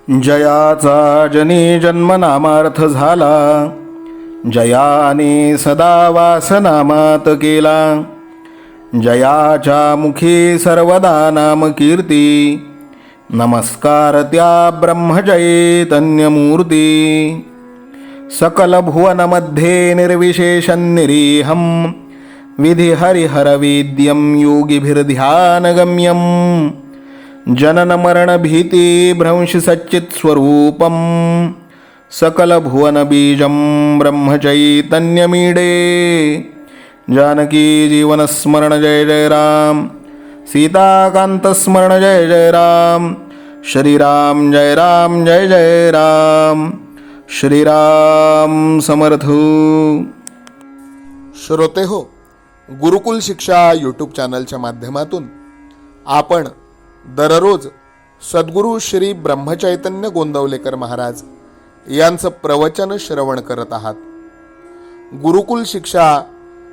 जयाचा जनी जन्मनामार्थ झाला, जयाने सदा वासनामात केला. जयाच्या मुखी सर्वदा नाम कीर्ती, नमस्कार त्या ब्रह्मचैतन्यमूर्ती. सकल भुवनमध्ये निर्विशेषं निरीहं, विधिहरिहरवेद्यं योगिभिर्ध्यानगम्यं. जनन मरण भीति भ्रंश सच्चित् स्वरूपं, सकल भुवन बीजं ब्रह्मचैतन्यमीडे. जानकी जीवन स्मरण जय जय राम, सीताकांत स्मरण जय जय राम. श्रीराम जय राम जय जय राम, श्रीराम समर्थ. श्रोते हो, गुरुकुल शिक्षा यूट्यूब चॅनलच्या माध्यमातून आपण दररोज सद्गुरू श्री ब्रह्मचैतन्य गोंदवलेकर महाराज यांचं प्रवचन श्रवण करत आहात. गुरुकुल शिक्षा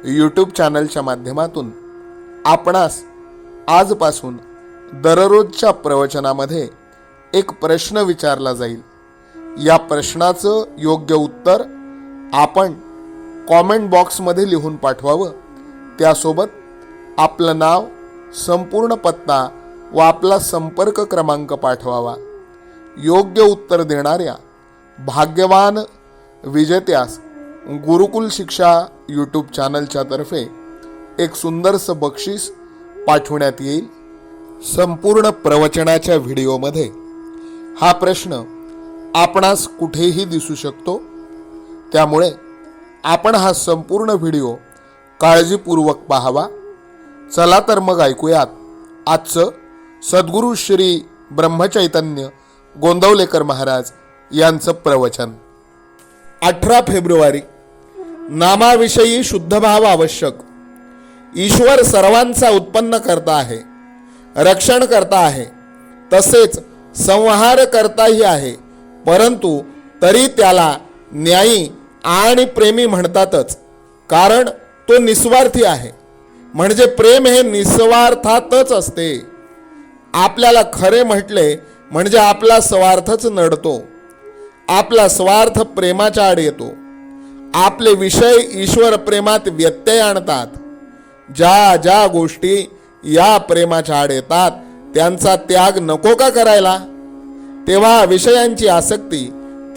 यूट्यूब चॅनलच्या माध्यमातून आपणास आजपासून दररोजच्या प्रवचनामध्ये एक प्रश्न विचारला जाईल. या प्रश्नाचं योग्य उत्तर आपण कॉमेंट बॉक्समध्ये लिहून पाठवावं. त्यासोबत आपलं नाव, संपूर्ण पत्ता व आपला संपर्क क्रमांक पाठवावा. योग्य उत्तर देणाऱ्या भाग्यवान विजेत्यास गुरुकुल शिक्षा यूट्यूब चॅनलच्या तर्फे एक सुंदरसं बक्षीस पाठवण्यात येईल. संपूर्ण प्रवचनाच्या व्हिडिओमध्ये हा प्रश्न आपणास कुठेही दिसू शकतो, त्यामुळे आपण हा संपूर्ण व्हिडिओ काळजीपूर्वक पाहावा. चला तर मग ऐकूयात आजचं सद्गुरू श्री ब्रह्मचैतन्य गोंदवलेकर महाराज यांचं प्रवचन. 18 फेब्रुवारी. नामाविषयी शुद्ध भाव आवश्यक. ईश्वर सर्वांचा उत्पन्न करता आहे, रक्षण करता आहे, तसेच संहार करताही आहे. परंतु तरी त्याला न्यायी आणि प्रेमी म्हणतातच, कारण तो निस्वार्थी आहे. म्हणजे प्रेम हे निस्वार्थातच असते. आपल्याला खरे म्हटले म्हणजे आपला स्वार्थच नडतो. आपला स्वार्थ प्रेमाच्या आड येतो. आपले विषय ईश्वर प्रेमात व्यत्यय आणतात. ज्या ज्या गोष्टी या प्रेमाच्या आड येतात त्यांचा त्याग नको का करायला? तेव्हा विषयांची आसक्ती,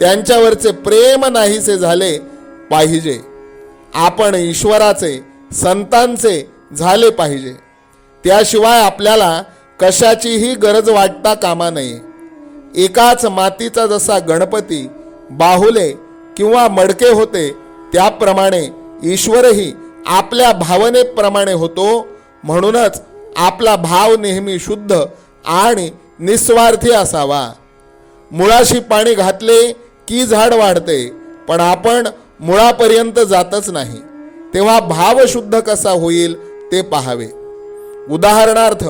त्यांच्यावरचे प्रेम नाहीसे झाले पाहिजे. आपण ईश्वराचे, संतांचे झाले पाहिजे. त्याशिवाय आपल्याला कशाचीही गरज वाटता कामा नये. एकाच मातीचा जसा गणपती बाहुले किंवा मडके होते, त्याप्रमाणे ईश्वरही आपल्या भावनेप्रमाणे होतो. म्हणूनच आपला भाव नेहमी शुद्ध आणि निस्वार्थी असावा. मुळाशी पाणी घातले की झाड वाढते, पण आपण मुळापर्यंत जातच नाही. तेव्हा भाव शुद्ध कसा होईल ते पाहावे. उदाहरणार्थ,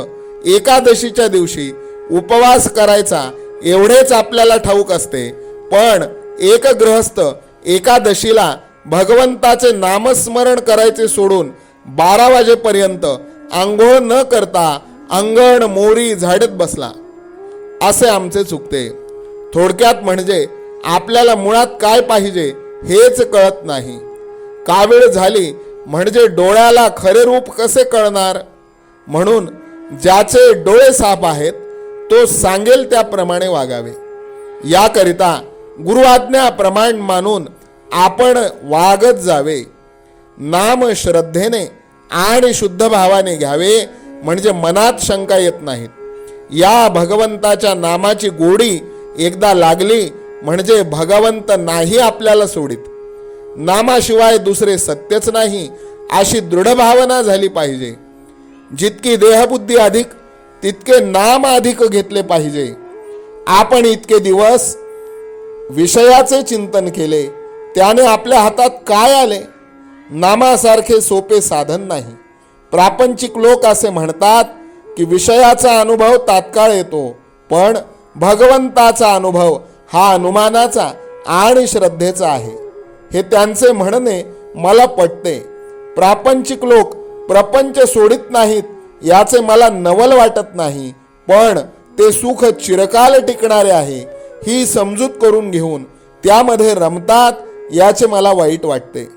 एकादशीच्या दिवशी उपवास करायचा एवढेच आपल्याला ठाऊक असते, पण एक गृहस्थ एकादशीला भगवंताचे नामस्मरण करायचे सोडून 12 वाजेपर्यंत आंघोळ न करता अंगण मोरी झाडत बसला. असे आमचे चुकते. थोडक्यात म्हणजे आपल्याला मुळात काय पाहिजे हेच कळत नाही. कावीळ झाली म्हणजे डोळ्याला खरे रूप कसे कळणार? म्हणून ज्याचे डोळे साफ आहेत तो सांगेल त्याप्रमाणे वागावे. याकरिता गुरु आज्ञा प्रमाण मानून आपण वागत जावे. नाम श्रद्धेने आणि शुद्ध भावाने घ्यावे, म्हणजे मनात शंका येत नाहीत. या भगवंताच्या नामाची गोडी एकदा लागली म्हणजे भगवंत नाही आपल्याला सोडित. नामाशिवाय दुसरे सत्यच नाही अशी दृढ भावना झाली पाहिजे. जितकी देहबुद्धी अधिक तितके नाम अधिक घेतले पाहिजे. आपण इतके दिवस विषयाचे चिंतन केले, त्याने आपल्या हातात काय आले? नामासारखे सोपे साधन नाही. प्रापंचिक लोक असे म्हणतात की विषयाचा अनुभव तात्काळ येतो, पण भगवंताचा अनुभव हा अनुमानाचा आणि श्रद्धेचा आहे. हे त्यांचे म्हणणे मला पटते. प्रापंचिक लोक प्रपंच सोडित नाहीत याचे मला नवल वाटत नाही, पण ते सुख चिरकाल टिकणारे आहे ही समजूत करून घेऊन त्यामध्ये रमतात याचे मला वाईट वाटते.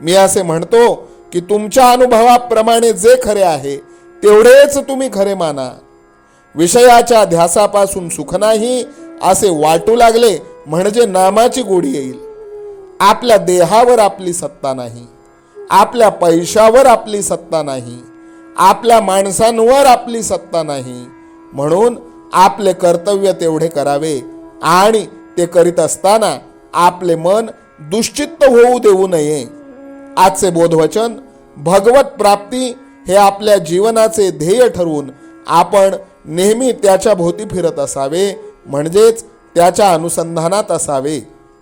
मी असे म्हणतो की तुमच्या अनुभवाप्रमाणे जे खरे आहे तेवढेच तुम्ही खरे माना. विषयाच्या ध्यासापासून सुख नाही असे वाटू लागले म्हणजे नामाची गोडी येईल. आपल्या देहावर आपली सत्ता नाही, आपल्या पैशावर आपली सत्ता नाही, आपल्या माणसांवर आपली सत्ता नाही. म्हणून आपले कर्तव्य तेवढे करावे आणि ते करीत असताना आपले मन दुश्चित्त होऊ देऊ नये. आजचे बोधवचन भगवत प्राप्ती हे आपल्या जीवनाचे ध्येय ठरवून आपण नेहमी त्याच्या भोवती फिरत असावे, म्हणजेच त्याच्या अनुसंधानात असावे.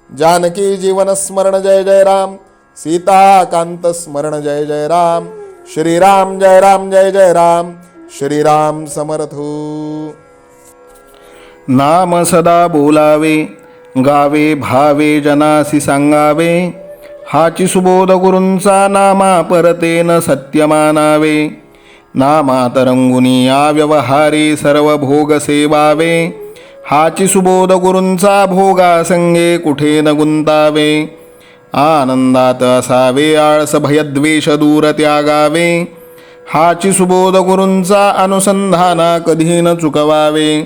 जानकी जीवन स्मरण जय जय राम, सीता कांत स्मरण जय जय राम. श्रीराम जय राम जय जय राम. श्रीराम समर्थ. नाम सदा बोलावे, गावे भावे जनासी सांगावे. हाची सुबोध गुरूंचा नामा परतेन सत्य मानावे. नामात रंगुनी व्यवहारी सर्व भोग सेवावे. हाची सुबोध गुरूंचा भोगा संगे कुठे न गुंतावे. आनंदात असावे आळस भयद्वेष दूर त्यागावे. हाची सुबोध गुरूंचा अनुसंधाना कधी न चुकवावे.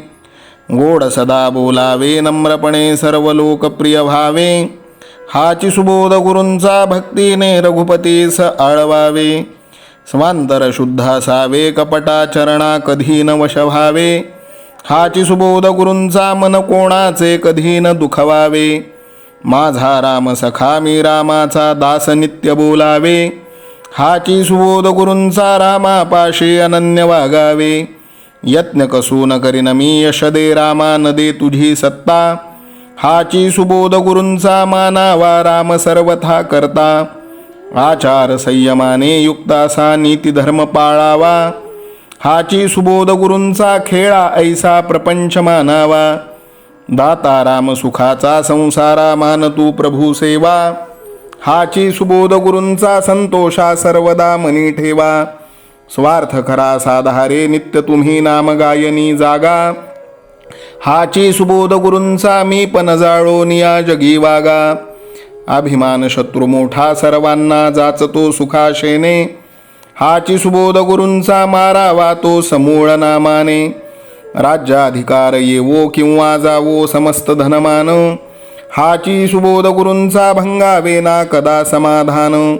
गोड सदा बोलावे नम्रपणे सर्व लोकप्रिय व्हावे. हाची सुबोध गुरूंचा भक्तीने रघुपतीस आळवावे. स्वांतर शुद्ध असावे कपटाचरणा कधी न वश व्हावे. हाची सुबोध गुरूंचा मन कोणाचे कधी न दुखवावे. माझा राम सखा मी रामाचा दास नित्य बोलावे. हाची सुबोध गुरूंचा रामापाशी अनन्य वागावे. यत्न कसून करीन मी यश दे रामा न दे तुझी सत्ता. हाची सुबोध गुरूंचा मानावा राम सर्वथा करता. आचार संयमाने युक्त असा नीती धर्म पाळावा. हाची सुबोध गुरूंचा खेळा ऐसा प्रपंच मानावा. दाता राम सुखाचा संसारा मान तू प्रभू सेवा. हाची सुबोध गुरूंचा संतोषा सर्वदा मनी ठेवा. स्वार्थ खरा साधारे नित्य तुम्ही नाम गायनी जागा. हाची सुबोध गुरूंचा मी पण जाळो निया जगी वागा. अभिमान शत्रू मोठा सर्वांना जाचतो सुखाशेने. हाची सुबोध गुरूंचा मारावा तो समूळ नामाने. राज्याधिकार येवो किंवा जावो समस्त धनमान. हाची सुबोध गुरूंचा भंगावे ना कदा समाधान.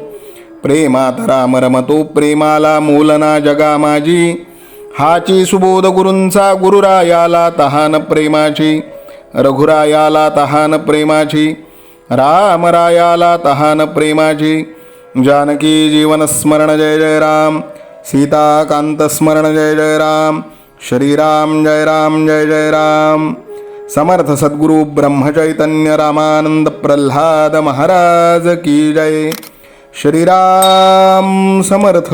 प्रेमात राम रमतो प्रेमाला मोलना जगा माझी. हाची सुबोध गुरूंचा गुरुरायाला तहान प्रेमाची. रघुरायाला तहान प्रेमाची. रामरायाला तहान प्रेमाची. जानकी जीवन स्मरण जय जय राम, सीता कांत स्मरण जय जय राम. श्रीराम जय राम जय जय राम. समर्थ सद्गुरु ब्रह्मचैतन्य रामानंद प्रल्हाद महाराज की जय. श्रीराम समर्थ.